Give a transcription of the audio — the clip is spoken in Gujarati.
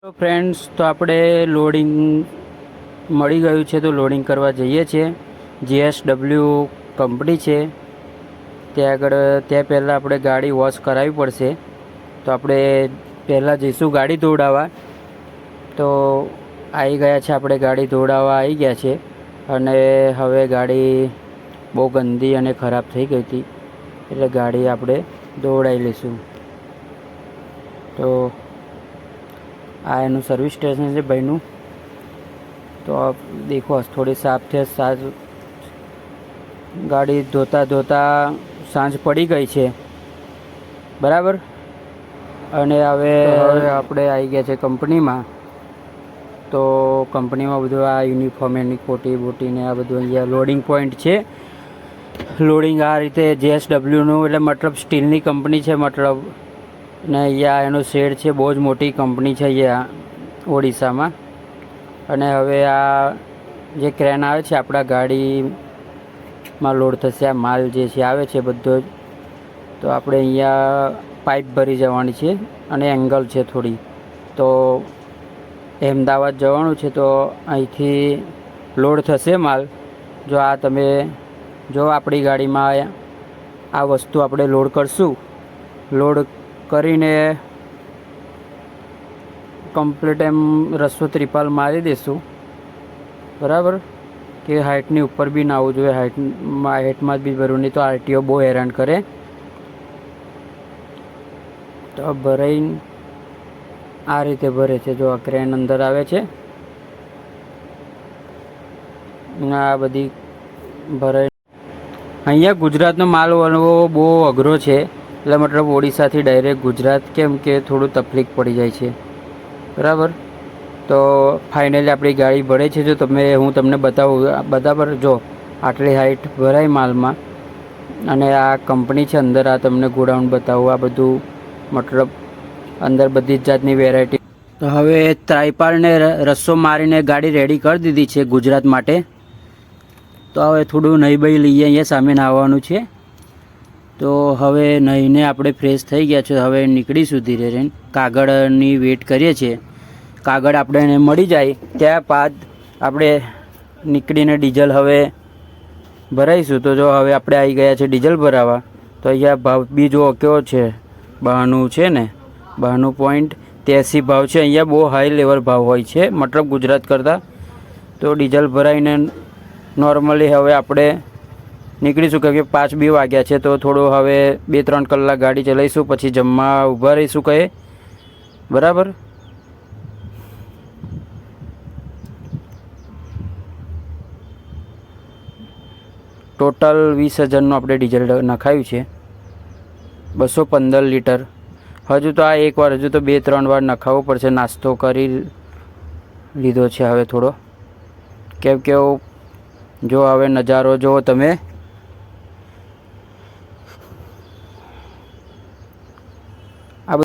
તો ફ્રેન્ડ્સ, તો આપણે લોડિંગ મળી ગયું છે, તો લોડિંગ કરવા જઈએ છીએ. GSW કંપની છે ત્યાં આગળ. ત્યાં પહેલાં આપણે ગાડી વોશ કરાવવી પડશે. તો આપણે પહેલાં જઈશું ગાડી ધોવડાવવા. તો આવી ગયા છે, આપણે ગાડી ધોવડાવવા આવી ગયા છે. અને હવે ગાડી બહુ ગંદી અને ખરાબ થઈ ગઈ હતી, એટલે ગાડી આપણે ધોવડાવી લઈશું. તો આ એનું સર્વિસ સ્ટેશન છે ભાઈનું. તો આપ દેખો, થોડી સાફ છે. ગાડી ધોતા ધોતા સાંજ પડી ગઈ છે, બરાબર. અને હવે આપણે આવી ગયા છે કંપનીમાં. તો કંપનીમાં બધું આ યુનિફોર્મ એની કોટી બોટીને આ બધું અહીંયા લોડિંગ પોઈન્ટ છે. લોડિંગ આ રીતે GSWનું, એટલે મતલબ સ્ટીલની કંપની છે મતલબ. ને અહીંયા એનો શેડ છે, બહુ જ મોટી કંપની છે અહીંયા ઓડિશામાં. અને હવે આ જે ક્રેન આવે છે આપણા ગાડીમાં લોડ થશે, આ માલ જે છે આવે છે બધો જ. તો આપણે અહીંયા પાઇપ ભરી જવાની છે અને એંગલ છે થોડી. તો અમદાવાદ જવાનું છે, તો અહીંથી લોડ થશે માલ. જો આ તમે જો આપણી ગાડીમાં આ વસ્તુ આપણે લોડ કરશું. લોડ કરીને કમ્પ્લીટ એમ રસ્સો ત્રિપાલ મારી દઈશું, બરાબર. કે હાઇટની ઉપર બી ના આવવું જોઈએ, હાઇટમાં જ બી ભરવું, નહીં તો RTO બહુ હેરાન કરે. તો ભરાઈને આ રીતે ભરે છે. જો આ ક્રેન અંદર આવે છે, આ બધી ભરાઈ. અહીંયા ગુજરાતનો માલ વળવો બહુ અઘરો છે, એટલે મતલબ ઓડિશાથી ડાયરેક્ટ ગુજરાત, કેમ કે થોડું તકલીફ પડી જાય છે, બરાબર. તો ફાઇનલી આપણી ગાડી ભરે છે. જો હું તમને બતાવું, બરાબર. જો આટલી હાઇટ ભરાય માલમાં. અને આ કંપની છે અંદર. આ તમને ગોડાઉન બતાવું. આ બધું મતલબ અંદર બધી જ જાતની વેરાયટી. તો હવે ત્રાઈપાળને રસ્સો મારીને ગાડી રેડી કરી દીધી છે ગુજરાત માટે. તો હવે થોડું નહીં બહી લઈએ, અહીંયા સામે નાહવાનું છે. તો હવે નહીને આપણે ફ્રેશ થઈ ગયા છે. હવે નીકળીશું ધીરે રહીને. કાગળની વેટ કરીએ છીએ. કાગળ આપણે એને મળી જાય ત્યાં બાદ આપણે નીકળીને ડીઝલ હવે ભરાઈશું. તો જો હવે આપણે આવી ગયા છે ડીઝલ ભરાવા. તો અહીંયા ભાવ બી જો કેવો છે, 92 છે ને, 92.83 ભાવ છે. અહીંયા બહુ હાઈ લેવલ ભાવ હોય છે, મતલબ ગુજરાત કરતાં. તો ડીઝલ ભરાઈને નોર્મલી હવે આપણે નીકળીશું, કે 5-2 વાગ્યા છે. તો થોડું હવે 2-3 કલાક ગાડી ચલાવીશું, પછી જમવા ઊભા રહીશું કહે, બરાબર. ટોટલ 20,000નું આપણે ડીઝલ નખાયું છે, 215 લીટર. હજુ તો આ એકવાર, હજુ તો 2-3 વાર નખાવવું પડશે. નાસ્તો કરી લીધો છે હવે થોડો, કેમ કે જો હવે નજારો જુઓ તમે.